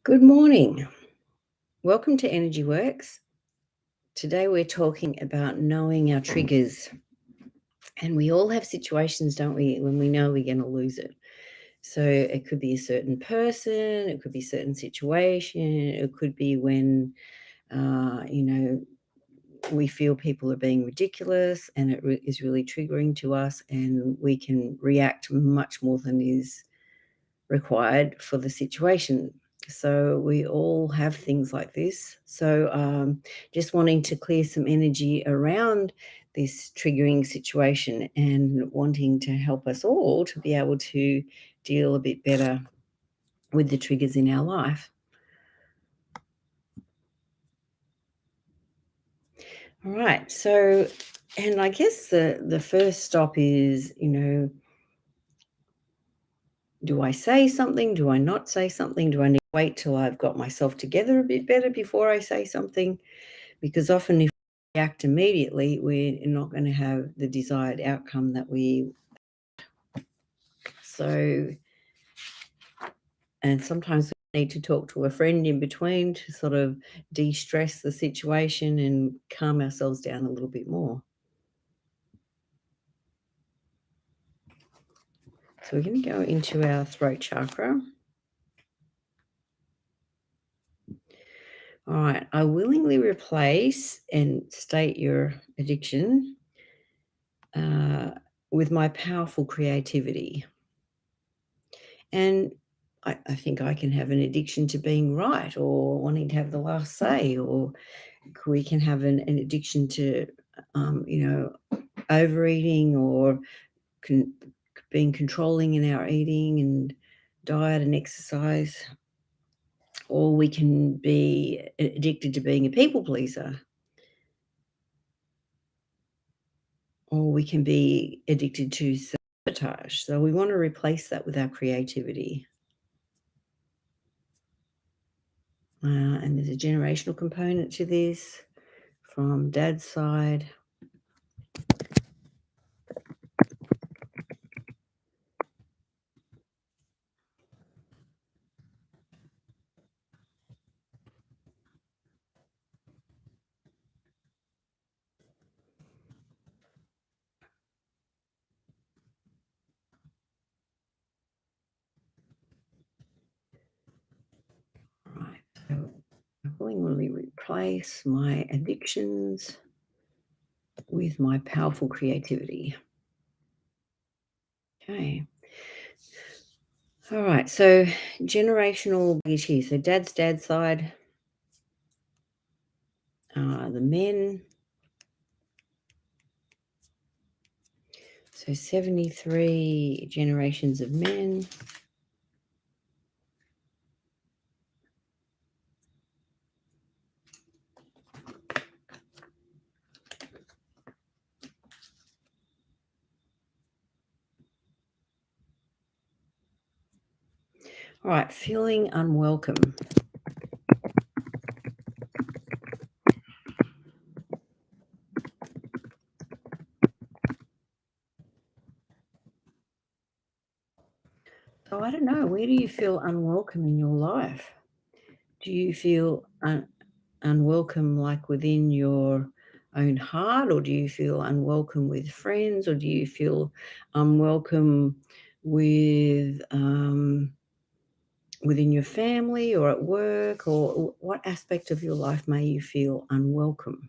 Good morning. Welcome to Energy Works. Today we're talking about knowing our triggers. And we all have situations, don't we, when we know we're going to lose it. So it could be a certain person, it could be a certain situation, it could be when, we feel people are being ridiculous and is really triggering to us, and we can react much more than is required for the situation. So we all have things like this. So just wanting to clear some energy around this triggering situation and wanting to help us all to be able to deal a bit better with the triggers in our life. All right. So, and I guess the first stop is, do I say something? Do I not say something? Do I need to wait till I've got myself together a bit better before I say something? Because often if we act immediately, we're not going to have the desired outcome that we. So, and sometimes we need to talk to a friend in between to sort of de-stress the situation and calm ourselves down a little bit more. So we're going to go into our throat chakra. All right. I willingly replace and state your addiction with my powerful creativity. And I think I can have an addiction to being right or wanting to have the last say, or we can have an addiction to, overeating or being controlling in our eating and diet and exercise. Or we can be addicted to being a people pleaser. Or we can be addicted to sabotage. So we want to replace that with our creativity. And there's a generational component to this from Dad's side. Right. So I willingly replace my addictions with my powerful creativity. Okay. All right. So generational baggage here. So dad's side, the men. So 73 generations of men. All right. Feeling unwelcome. So I don't know. Where do you feel unwelcome in your life? Do you feel unwelcome like within your own heart, or do you feel unwelcome with friends, or do you feel unwelcome with within your family or at work, or what aspect of your life may you feel unwelcome?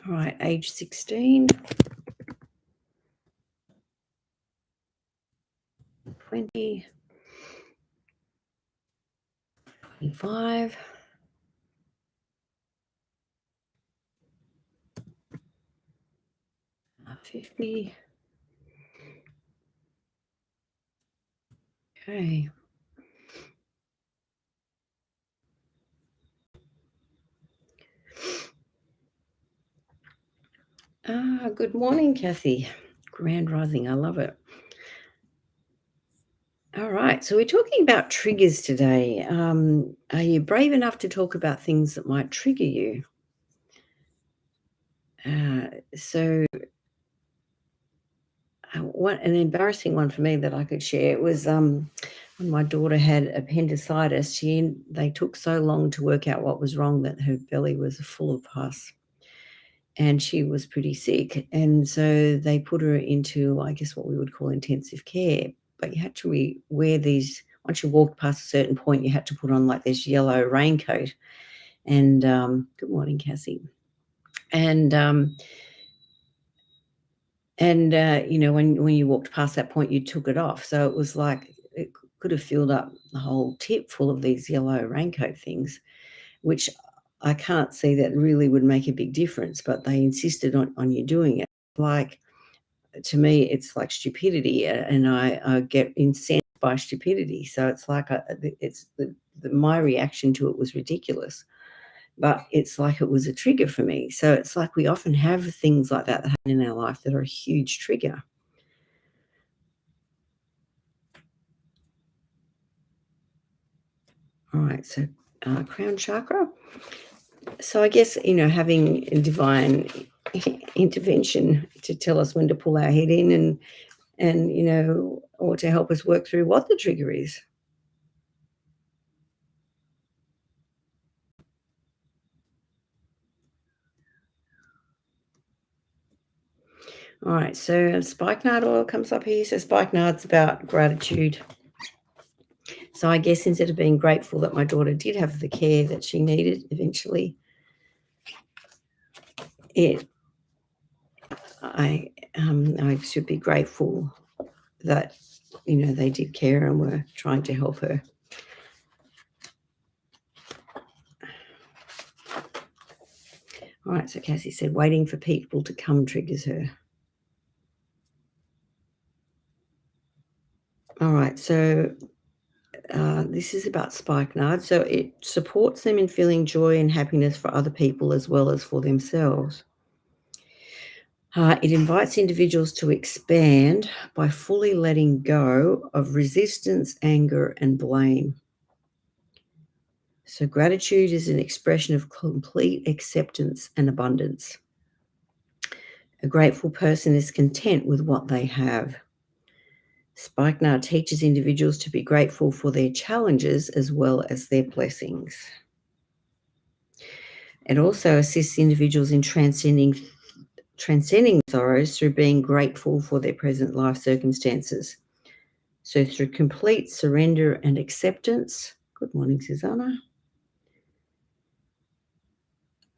All right, age 16, 20, 25, 50. Okay. Good morning, Kathy. Grand rising. I love it. All right. So we're talking about triggers today. Are you brave enough to talk about things that might trigger you? So one an embarrassing one for me that I could share was when my daughter had appendicitis. They took so long to work out what was wrong that her belly was full of pus, and she was pretty sick. And so they put her into, I guess, what we would call intensive care. But you had to wear these. Once you walked past a certain point, you had to put on like this yellow raincoat. And good morning, Cassie. And when you walked past that point, you took it off. So it was like it could have filled up the whole tip full of these yellow raincoat things, which I can't see that really would make a big difference, but they insisted on you doing it. Like, to me, it's like stupidity, and I get incensed by stupidity. So it's like my reaction to it was ridiculous, but it's like it was a trigger for me. So it's like we often have things like that happen in our life that are a huge trigger. All right, so crown chakra. So I guess, having divine intervention to tell us when to pull our head in and or to help us work through what the trigger is. All right, so spikenard oil comes up here. So spikenard's about gratitude. So I guess instead of being grateful that my daughter did have the care that she needed eventually, it I should be grateful that they did care and were trying to help her. All right, so Cassie said waiting for people to come triggers her. All right, so this is about spikenard. So it supports them in feeling joy and happiness for other people as well as for themselves. It invites individuals to expand by fully letting go of resistance, anger, and blame. So gratitude is an expression of complete acceptance and abundance. A grateful person is content with what they have. Spikenard teaches individuals to be grateful for their challenges as well as their blessings. It also assists individuals in transcending sorrows through being grateful for their present life circumstances. So through complete surrender and acceptance, good morning, Susanna,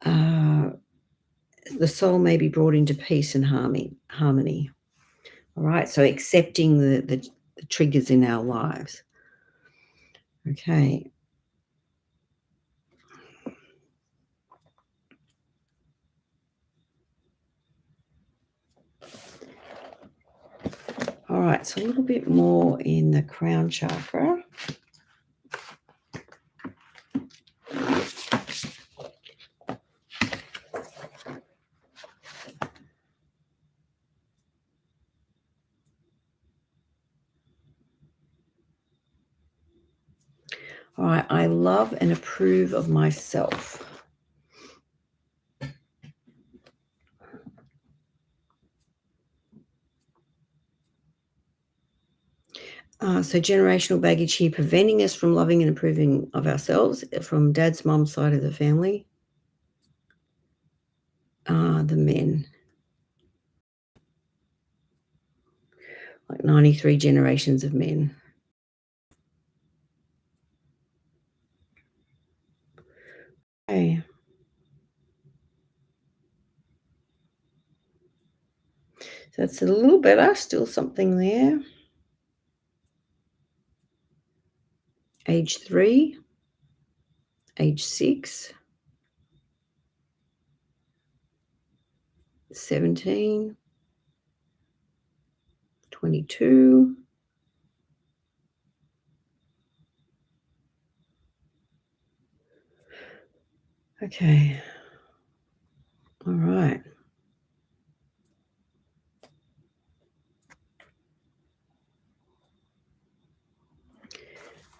the soul may be brought into peace and harmony. All right, so accepting the triggers in our lives. Okay. All right, so a little bit more in the crown chakra. All right, I love and approve of myself. So generational baggage here preventing us from loving and approving of ourselves from dad's mum's side of the family. The men. Like 93 generations of men. Okay. So it's a little better, still something there. Age 3, age 6, 17, 22. Okay. All right.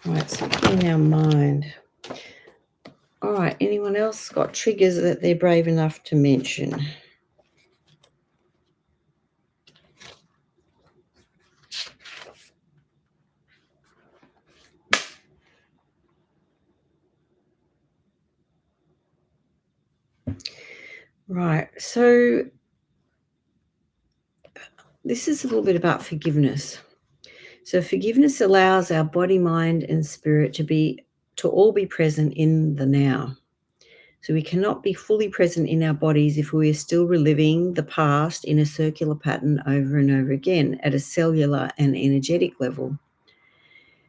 All right, so in our mind. All right, anyone else got triggers that they're brave enough to mention? Right, so this is a little bit about forgiveness. So forgiveness allows our body, mind, and spirit to all be present in the now. So we cannot be fully present in our bodies if we are still reliving the past in a circular pattern over and over again at a cellular and energetic level.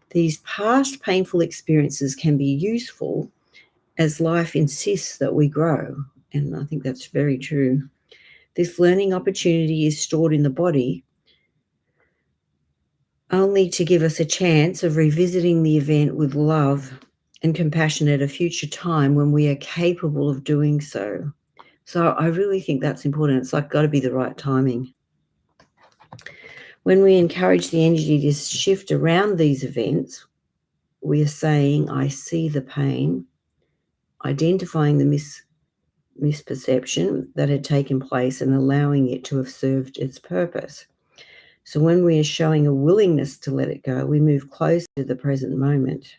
These past painful experiences can be useful as life insists that we grow. And I think that's very true. This learning opportunity is stored in the body only to give us a chance of revisiting the event with love and compassion at a future time when we are capable of doing so. So I really think that's important. It's like got to be the right timing. When we encourage the energy to shift around these events, we are saying, I see the pain, identifying the misperception that had taken place and allowing it to have served its purpose. So when we are showing a willingness to let it go, we move closer to the present moment.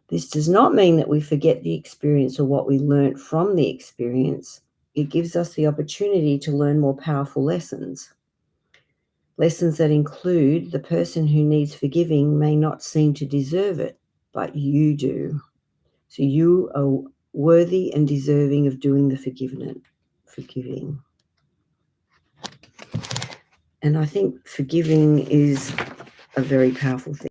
This does not mean that we forget the experience or what we learnt from the experience. It gives us the opportunity to learn more powerful lessons. Lessons that include the person who needs forgiving may not seem to deserve it, but you do. So you are worthy and deserving of doing the forgiving. And I think forgiving is a very powerful thing.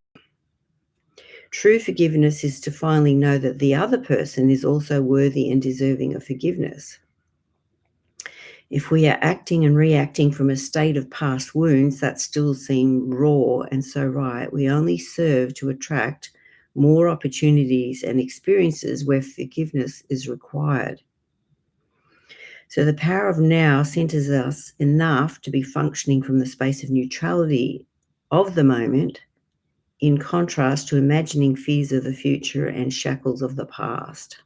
True forgiveness is to finally know that the other person is also worthy and deserving of forgiveness. If we are acting and reacting from a state of past wounds that still seem raw and so right, we only serve to attract more opportunities and experiences where forgiveness is required. So the power of now centers us enough to be functioning from the space of neutrality of the moment, in contrast to imagining fears of the future and shackles of the past.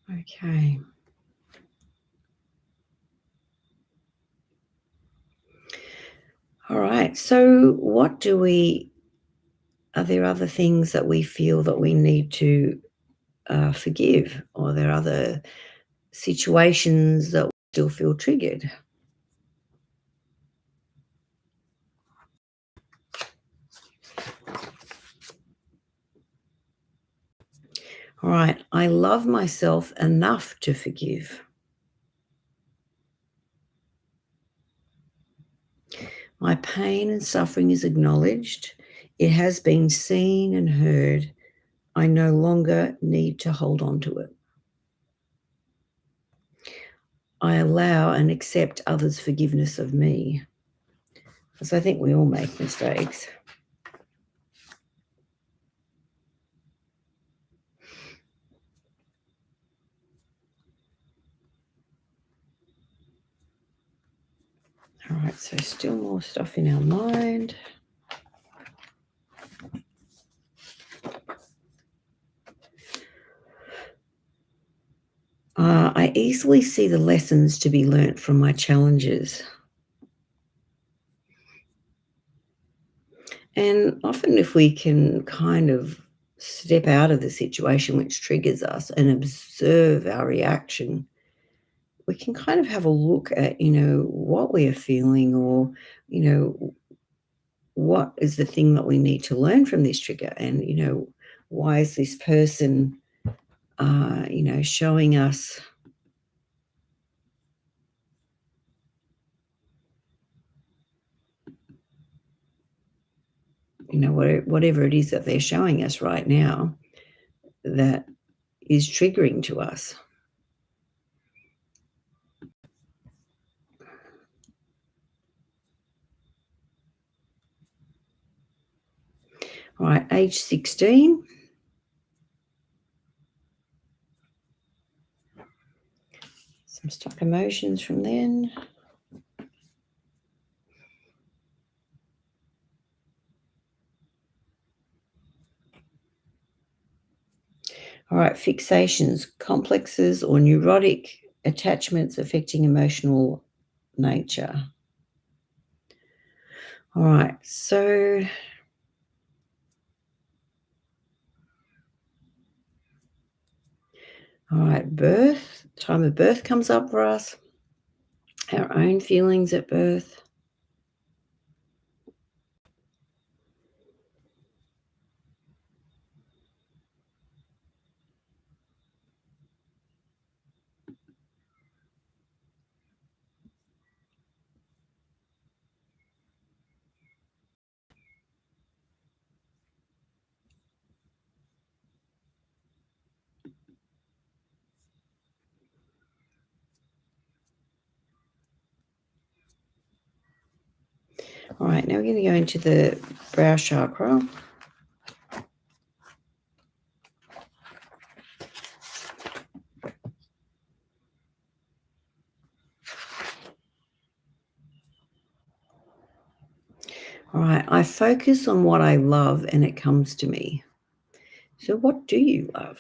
Okay. All right. So are there other things that we feel that we need to forgive? Or are there other situations that we still feel triggered? All right. I love myself enough to forgive. My pain and suffering is acknowledged. It has been seen and heard. I no longer need to hold on to it. I allow and accept others' forgiveness of me. Because I think we all make mistakes. All right, so still more stuff in our mind. I easily see the lessons to be learnt from my challenges. And often if we can kind of step out of the situation which triggers us and observe our reaction, we can kind of have a look at, what we are feeling or, what is the thing that we need to learn from this trigger and, why is this person showing us, whatever it is that they're showing us right now that is triggering to us. All right, age 16. Some stuck emotions from then. All right, fixations, complexes, or neurotic attachments affecting emotional nature. All right, so all right, birth, time of birth comes up for us, our own feelings at birth. All right, now we're going to go into the brow chakra. All right, I focus on what I love and it comes to me. So, what do you love?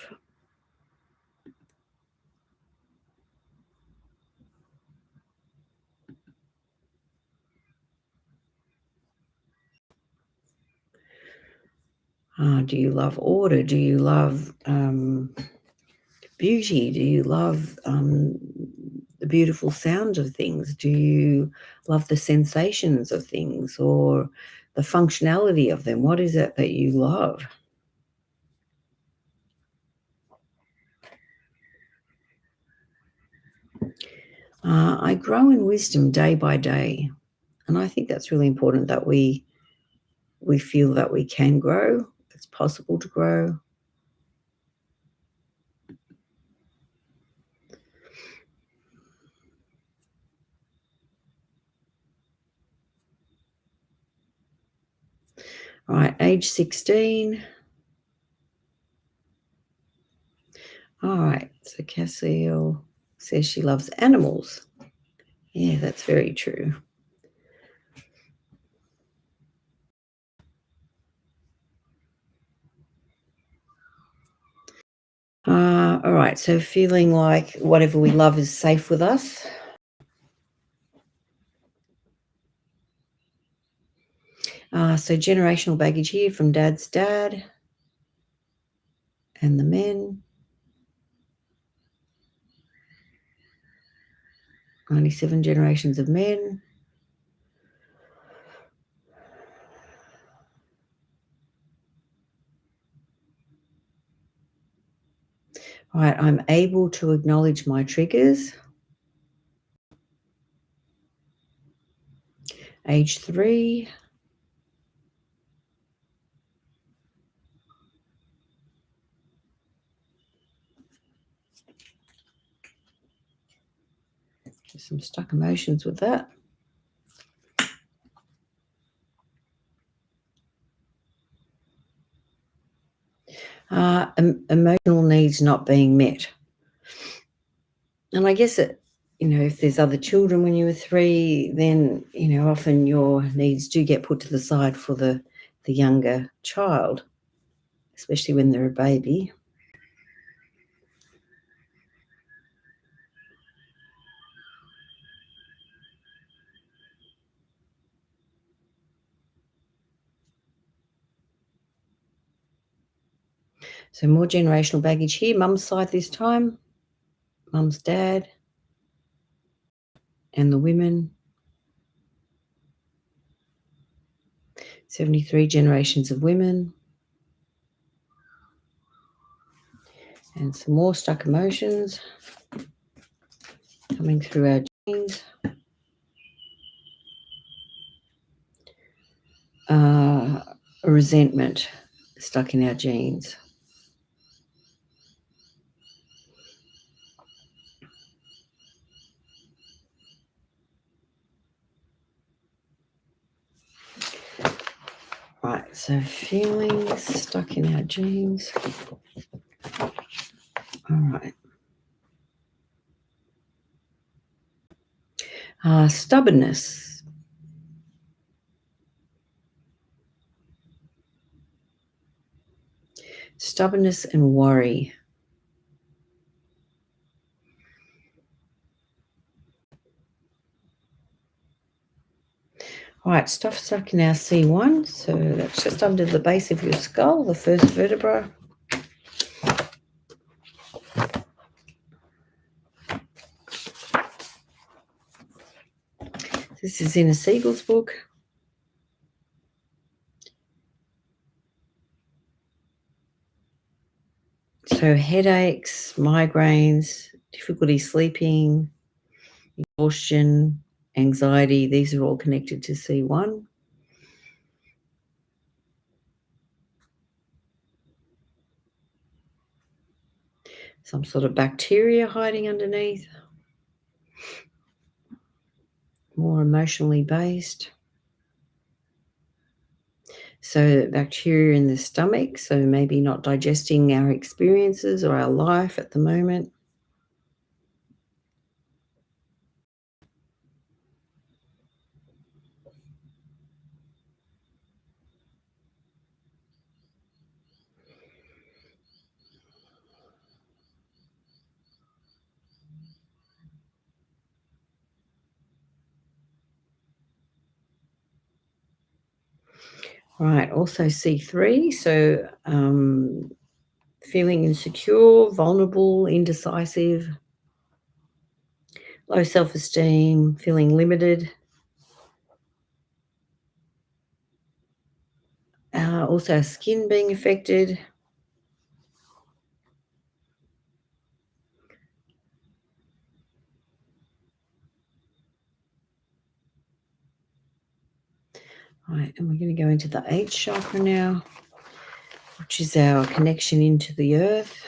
Do you love order? Do you love beauty? Do you love the beautiful sound of things? Do you love the sensations of things or the functionality of them? What is it that you love? I grow in wisdom day by day, and I think that's really important that we feel that we can grow. It's possible to grow. All right, age 16. All right, so Cassiel says she loves animals. Yeah, that's very true. All right, so feeling like whatever we love is safe with us. So generational baggage here from dad's dad and the men. 97 generations of men. All right, I'm able to acknowledge my triggers. Age 3. Some stuck emotions with that. Emotional needs not being met. And I guess if there's other children when you were 3, then, often your needs do get put to the side for the younger child, especially when they're a baby. So more generational baggage here. Mum's side this time. Mum's dad and the women. 73 generations of women. And some more stuck emotions coming through our genes. Resentment stuck in our genes. Right, so feelings stuck in our genes. All right. Stubbornness. Stubbornness and worry. All right, stuff stuck in our C1. So that's just under the base of your skull, the first vertebra. This is in a Siegel's book. So headaches, migraines, difficulty sleeping, exhaustion, anxiety, these are all connected to C1. Some sort of bacteria hiding underneath, more emotionally based. So bacteria in the stomach, so maybe not digesting our experiences or our life at the moment. Right, also C3, so feeling insecure, vulnerable, indecisive, low self-esteem, feeling limited. Also skin being affected. Right, and we're going to go into the 8th chakra now, which is our connection into the earth.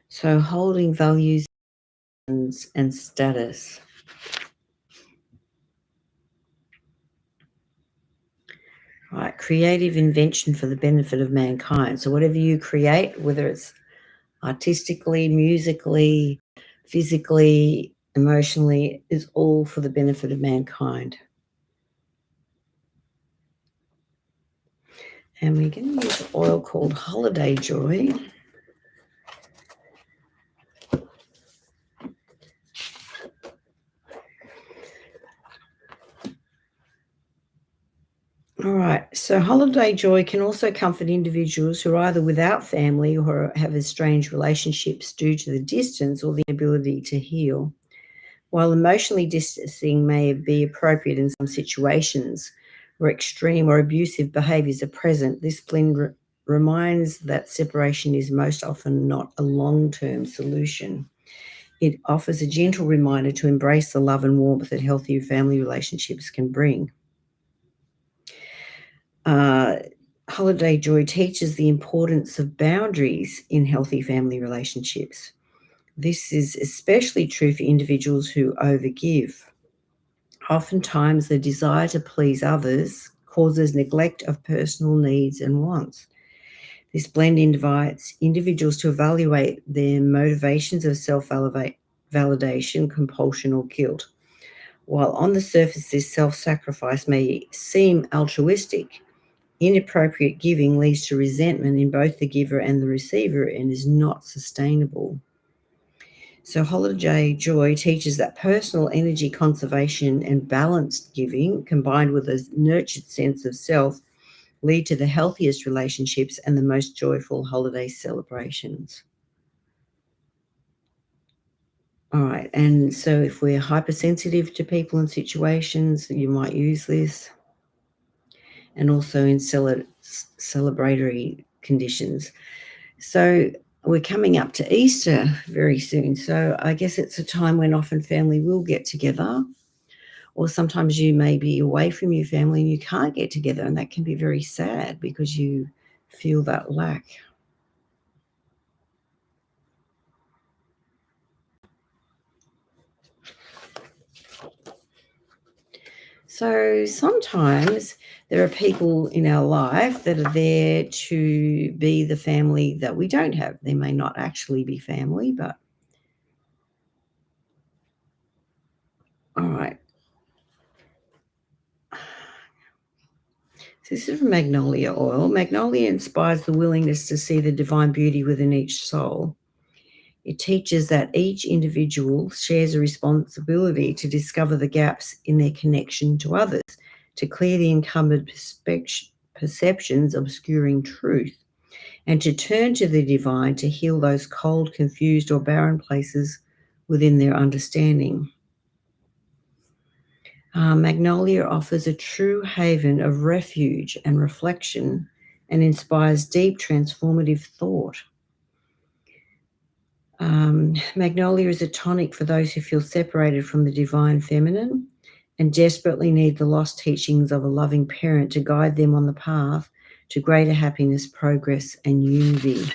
So holding values and status. Right, creative invention for the benefit of mankind. So whatever you create, whether it's artistically, musically, physically, emotionally, is all for the benefit of mankind. And we're going to use oil called Holiday Joy. All right, so holiday joy can also comfort individuals who are either without family or have estranged relationships due to the distance or the inability to heal. While emotionally distancing may be appropriate in some situations where extreme or abusive behaviours are present, this blend reminds that separation is most often not a long-term solution. It offers a gentle reminder to embrace the love and warmth that healthy family relationships can bring. Holiday joy teaches the importance of boundaries in healthy family relationships. This is especially true for individuals who overgive. Oftentimes, the desire to please others causes neglect of personal needs and wants. This blend invites individuals to evaluate their motivations of self-validation, compulsion, or guilt. While on the surface, this self-sacrifice may seem altruistic, inappropriate giving leads to resentment in both the giver and the receiver and is not sustainable. So holiday joy teaches that personal energy conservation and balanced giving, combined with a nurtured sense of self, lead to the healthiest relationships and the most joyful holiday celebrations. All right, and so if we're hypersensitive to people and situations, you might use this, and also in celebratory conditions. So we're coming up to Easter very soon. So I guess it's a time when often family will get together, or sometimes you may be away from your family and you can't get together, and that can be very sad because you feel that lack. So sometimes there are people in our life that are there to be the family that we don't have. They may not actually be family, but all right. So this is from magnolia oil. Magnolia inspires the willingness to see the divine beauty within each soul. It teaches that each individual shares a responsibility to discover the gaps in their connection to others, to clear the encumbered perceptions obscuring truth, and to turn to the divine to heal those cold, confused, or barren places within their understanding. Magnolia offers a true haven of refuge and reflection and inspires deep transformative thought. Magnolia is a tonic for those who feel separated from the divine feminine and desperately need the lost teachings of a loving parent to guide them on the path to greater happiness, progress, and unity.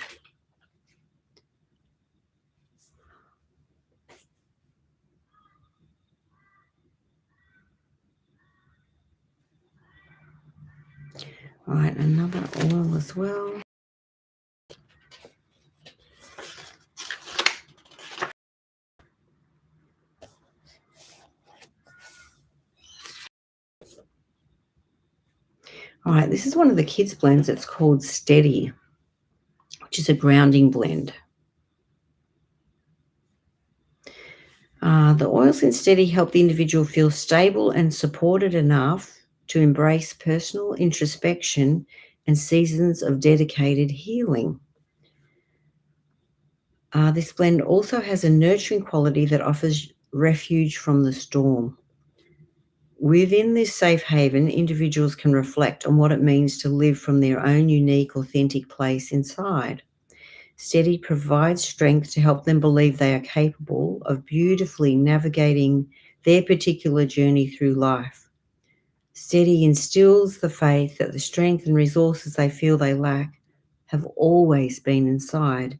All right, another oil as well. All right, this is one of the kids' blends. It's called Steady, which is a grounding blend. The oils in Steady help the individual feel stable and supported enough to embrace personal introspection and seasons of dedicated healing. This blend also has a nurturing quality that offers refuge from the storm. Within this safe haven, individuals can reflect on what it means to live from their own unique, authentic place inside. Steady provides strength to help them believe they are capable of beautifully navigating their particular journey through life. Steady instills the faith that the strength and resources they feel they lack have always been inside,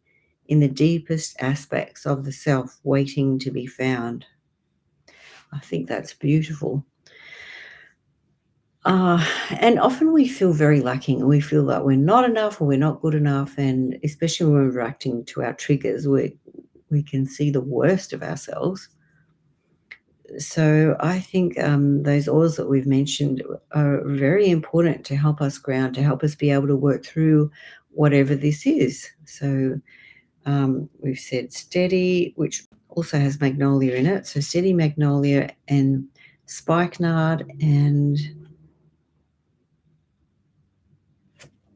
in the deepest aspects of the self, waiting to be found. I think that's beautiful. And often we feel very lacking and we feel that we're not enough or we're not good enough. And especially when we're reacting to our triggers, we can see the worst of ourselves. So I think those oils that we've mentioned are very important to help us ground, to help us be able to work through whatever this is. So we've said Steady, which also has magnolia in it. So Steady, magnolia, and spikenard, and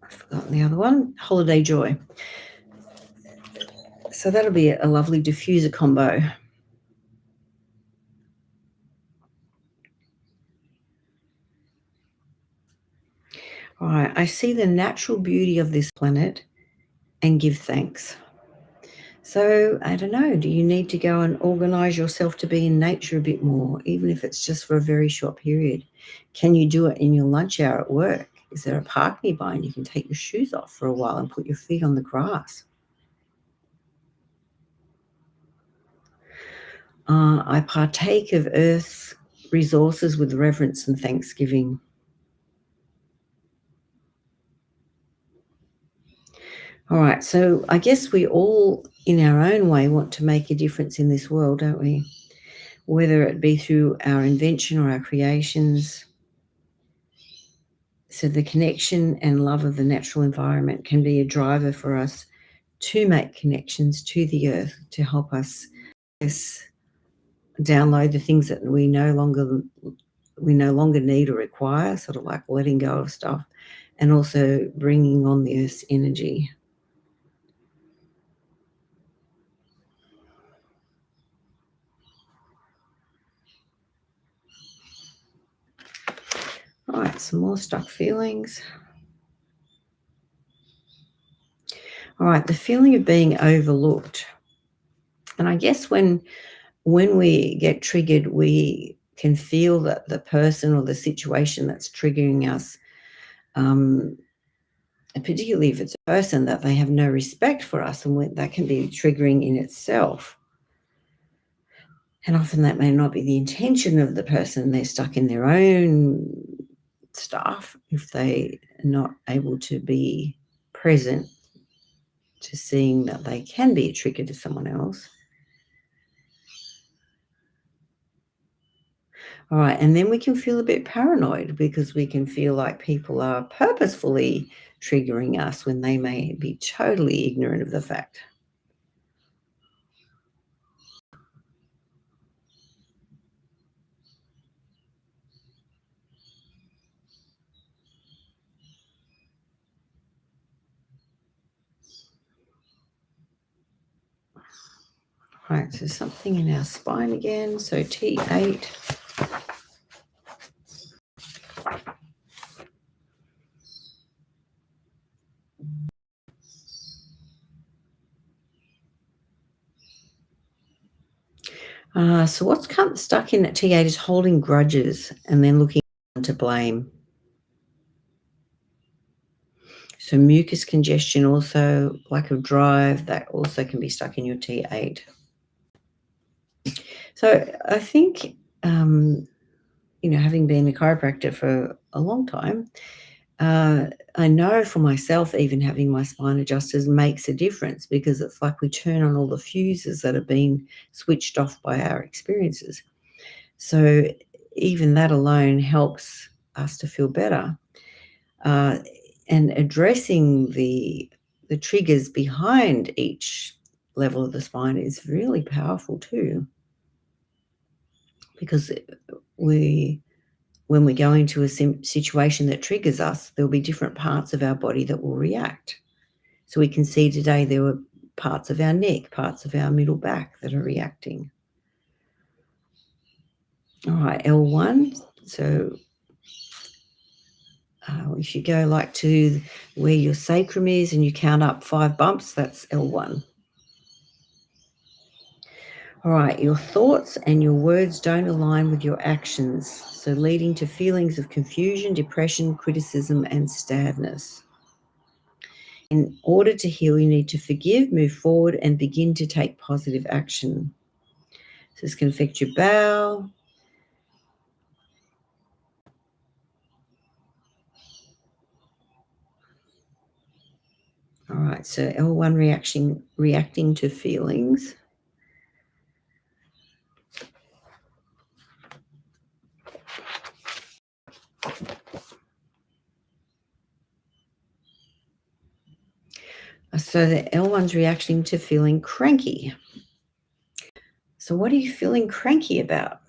I've forgotten the other one, Holiday Joy. So that'll be a lovely diffuser combo. All right, I see the natural beauty of this planet and give thanks. So I don't know, do you need to go and organize yourself to be in nature a bit more, even if it's just for a very short period? Can you do it in your lunch hour at work? Is there a park nearby and you can take your shoes off for a while and put your feet on the grass? I partake of Earth's resources with reverence and thanksgiving. All right, so I guess we all, in our own way, want to make a difference in this world, don't we? Whether it be through our invention or our creations. So the connection and love of the natural environment can be a driver for us to make connections to the earth, to help us, yes, download the things that we no longer need or require, sort of like letting go of stuff, and also bringing on the Earth's energy. All right, some more stuck feelings. All right, the feeling of being overlooked. And I guess when we get triggered, we can feel that the person or the situation that's triggering us, and particularly if it's a person, that they have no respect for us, and that can be triggering in itself. And often that may not be the intention of the person. They're stuck in their own stuff if they are not able to be present to seeing that they can be a trigger to someone else. All right, and then we can feel a bit paranoid because we can feel like people are purposefully triggering us when they may be totally ignorant of the fact. All right, so something in our spine again. So T8. So what's stuck in that T8 is holding grudges and then looking to blame. So mucus congestion, also lack of drive, that also can be stuck in your T8. So I think, having been a chiropractor for a long time, I know for myself, even having my spine adjusters makes a difference because it's like we turn on all the fuses that have been switched off by our experiences. So even that alone helps us to feel better. Uh, and addressing the triggers behind each level of the spine is really powerful too, because when we go into a situation that triggers us, there'll be different parts of our body that will react. So we can see today there were parts of our neck, parts of our middle back that are reacting. All right, L1. So if you go like to where your sacrum is and you count up 5 bumps, that's L1. All right, your thoughts and your words don't align with your actions, so leading to feelings of confusion, depression, criticism, and sadness. In order to heal, you need to forgive, move forward, and begin to take positive action. So this can affect your bowel. All right, so L1 reacting to feelings. So the L1's reacting to feeling cranky. So what are you feeling cranky about?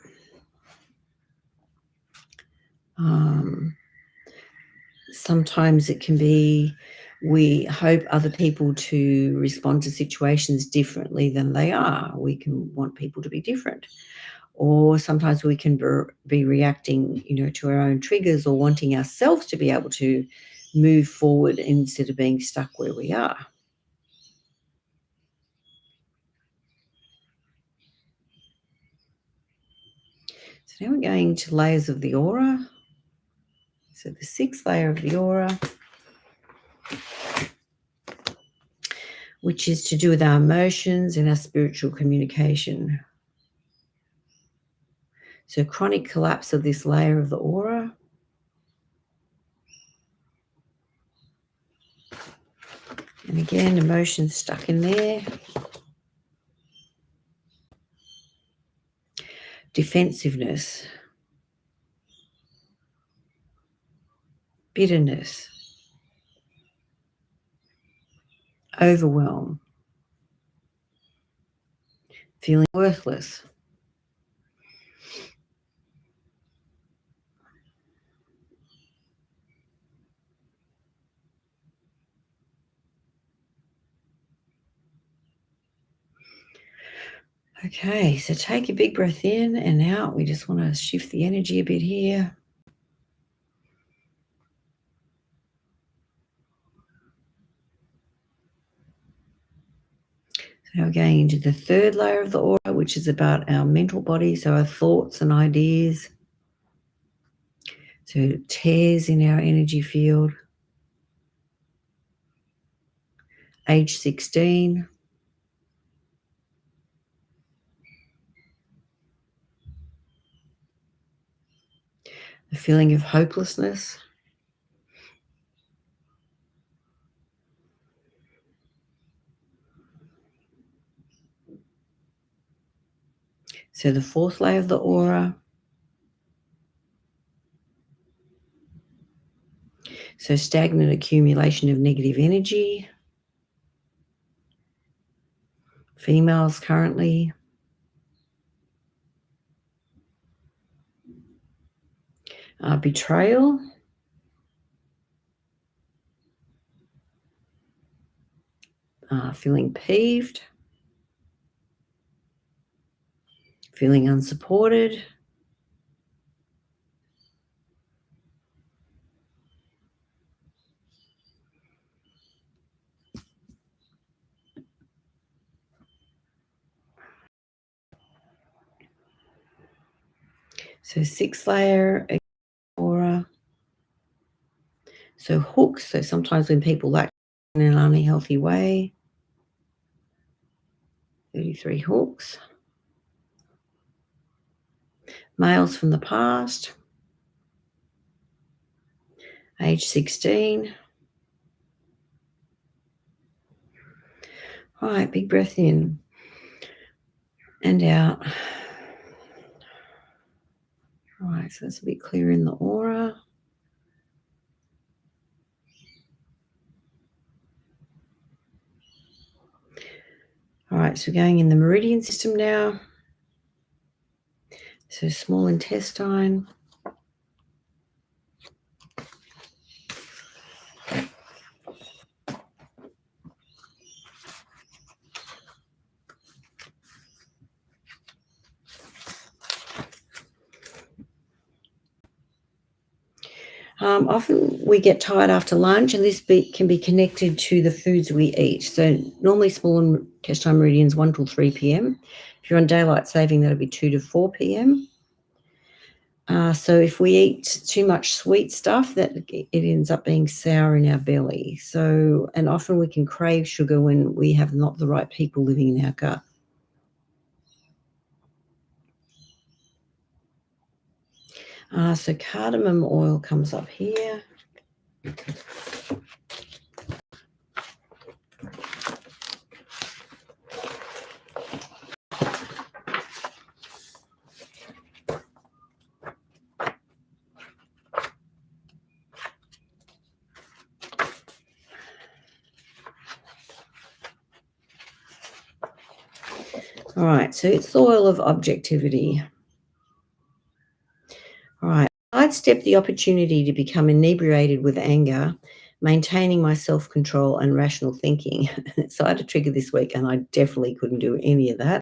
Sometimes it can be we hope other people to respond to situations differently than they are. We can want people to be different. Or sometimes we can be reacting, to our own triggers or wanting ourselves to be able to move forward instead of being stuck where we are. So now we're going to layers of the aura. So the 6th layer of the aura, which is to do with our emotions and our spiritual communication. So chronic collapse of this layer of the aura. And again, emotions stuck in there. Defensiveness. Bitterness. Overwhelm. Feeling worthless. Okay, so take a big breath in and out. We just want to shift the energy a bit here. Now we're going into the third layer of the aura, which is about our mental body, so our thoughts and ideas. So tears in our energy field. Age 16. The feeling of hopelessness. So the fourth layer of the aura. So stagnant accumulation of negative energy. Females currently. Betrayal. Feeling peeved. Feeling unsupported. So sixth layer aura. So hooks. So sometimes when people act in an unhealthy way. 33 hooks. Males from the past. Age 16. All right, big breath in and out. All right, so that's a bit clearer in the aura. All right, so going in the meridian system now. So small intestine. Often we get tired after lunch, and this can be connected to the foods we eat. So normally small intestine meridians 1 till 3 p.m. If you're on daylight saving, that'll be 2 to 4 p.m. So if we eat too much sweet stuff, that it ends up being sour in our belly. So, and often we can crave sugar when we have not the right people living in our gut. So cardamom oil comes up here. All right, so it's the oil of objectivity. All right, sidestep the opportunity to become inebriated with anger, maintaining my self-control and rational thinking. So I had a trigger this week, and I definitely couldn't do any of that.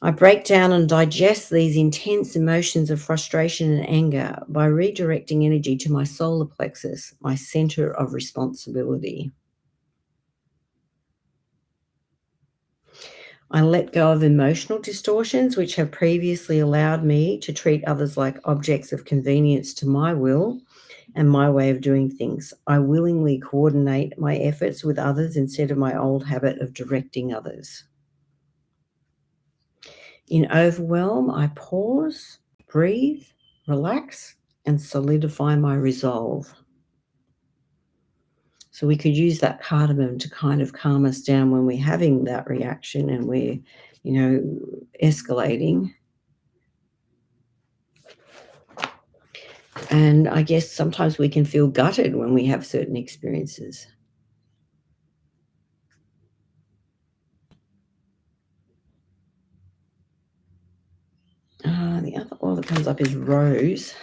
I break down and digest these intense emotions of frustration and anger by redirecting energy to my solar plexus, my center of responsibility. I let go of emotional distortions which have previously allowed me to treat others like objects of convenience to my will and my way of doing things. I willingly coordinate my efforts with others instead of my old habit of directing others. In overwhelm, I pause, breathe, relax, and solidify my resolve. So we could use that cardamom to kind of calm us down when we're having that reaction and we're, escalating. And I guess sometimes we can feel gutted when we have certain experiences. The other oil that comes up is rose.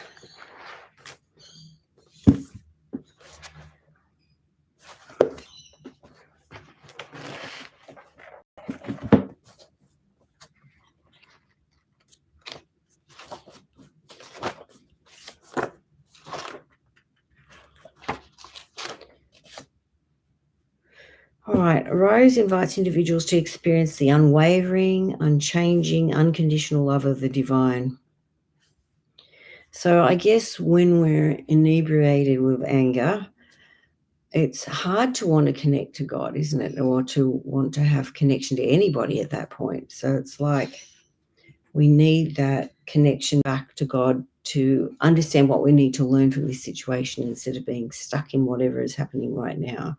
All right, Rose invites individuals to experience the unwavering, unchanging, unconditional love of the divine. So I guess when we're inebriated with anger, it's hard to want to connect to God, isn't it? Or to want to have connection to anybody at that point. So it's like we need that connection back to God to understand what we need to learn from this situation instead of being stuck in whatever is happening right now.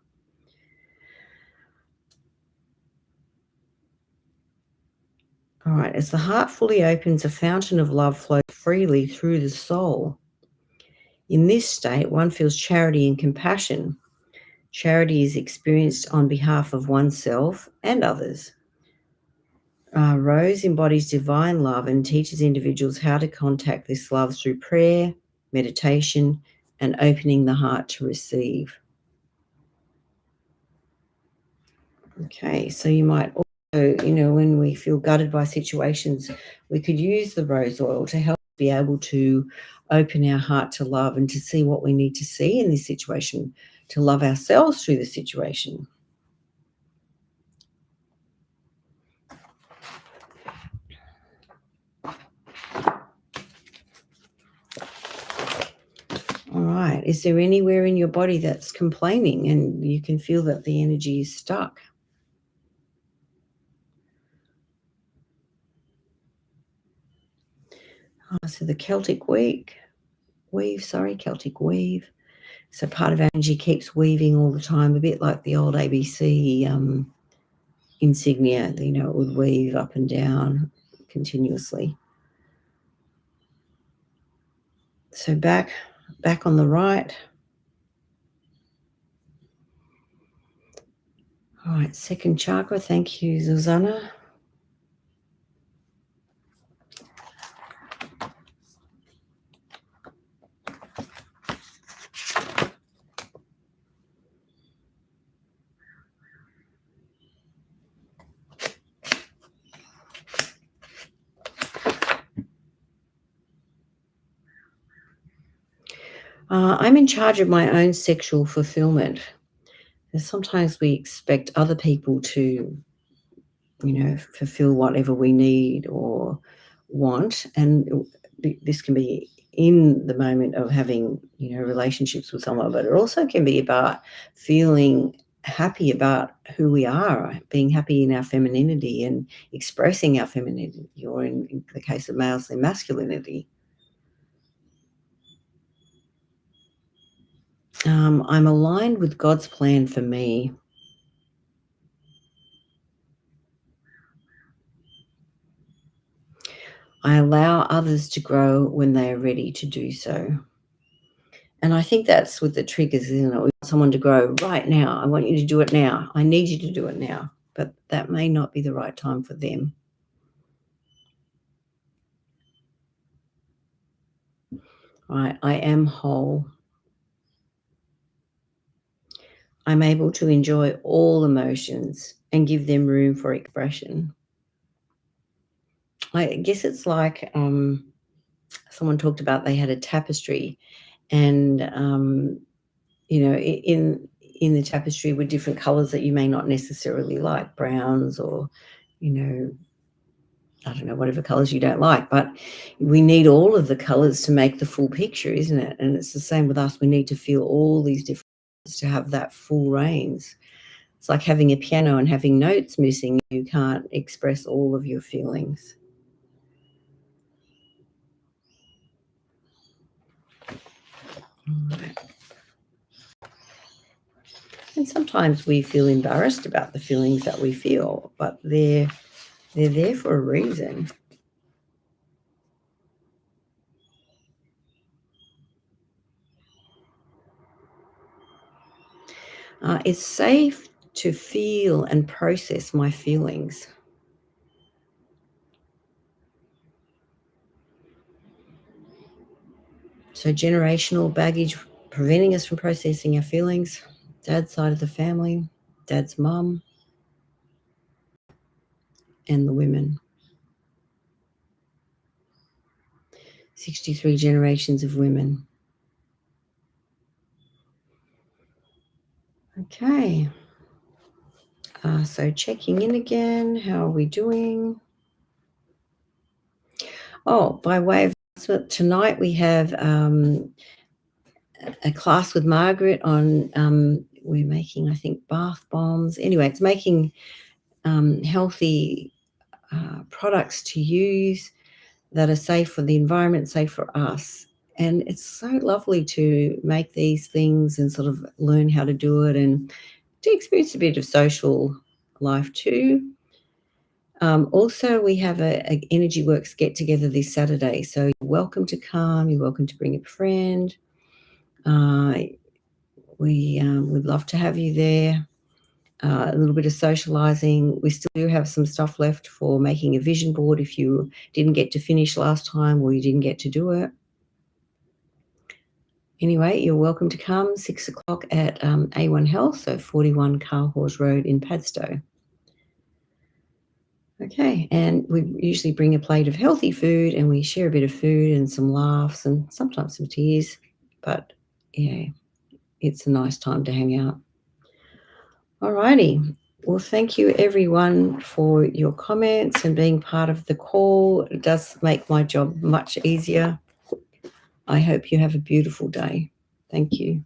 All right, as the heart fully opens, a fountain of love flows freely through the soul. In this state, one feels charity and compassion. Charity is experienced on behalf of oneself and others. Rose embodies divine love and teaches individuals how to contact this love through prayer, meditation, and opening the heart to receive. Okay, so you might also, when we feel gutted by situations, we could use the rose oil to help be able to open our heart to love and to see what we need to see in this situation, to love ourselves through the situation. All right. Is there anywhere in your body that's complaining and you can feel that the energy is stuck? So the Celtic weave. So part of our energy keeps weaving all the time, a bit like the old ABC insignia. It would weave up and down continuously. So back on the right. All right, second chakra. Thank you, Zuzana. I'm in charge of my own sexual fulfillment. And sometimes we expect other people to, fulfill whatever we need or want. And this can be in the moment of having, relationships with someone, but it also can be about feeling happy about who we are, being happy in our femininity and expressing our femininity, or in the case of males, their masculinity. I'm aligned with God's plan for me. I allow others to grow when they are ready to do so. And I think that's with the triggers, isn't it? We want someone to grow right now. I want you to do it now. I need you to do it now. But that may not be the right time for them. I am whole. I'm able to enjoy all emotions and give them room for expression. I guess it's like someone talked about they had a tapestry, and in the tapestry were different colors that you may not necessarily like, browns or, I don't know, whatever colors you don't like, but we need all of the colors to make the full picture, isn't it? And it's the same with us. We need to feel all these different colors to have that full range. It's like having a piano and having notes missing. You can't express all of your feelings. All right. And sometimes we feel embarrassed about the feelings that we feel, but they're there for a reason. It's safe to feel and process my feelings. So generational baggage preventing us from processing our feelings. Dad's side of the family, dad's mum, and the women. 63 generations of women. Okay. So checking in again. How are we doing? Oh, by way of announcement, tonight we have a class with Margaret on, we're making, I think, bath bombs. Anyway, it's making healthy products to use that are safe for the environment, safe for us. And it's so lovely to make these things and sort of learn how to do it and to experience a bit of social life too. Also, we have a Energy Works get together this Saturday, so you're welcome to come. You're welcome to bring a friend. We would love to have you there. A little bit of socializing. We still do have some stuff left for making a vision board if you didn't get to finish last time or you didn't get to do it. Anyway, you're welcome to come, 6 o'clock at A1 Health, so 41 Carhorse Road in Padstow. Okay, and we usually bring a plate of healthy food and we share a bit of food and some laughs and sometimes some tears, but yeah, it's a nice time to hang out. Alrighty. Well, thank you everyone for your comments and being part of the call. It does make my job much easier. I hope you have a beautiful day. Thank you.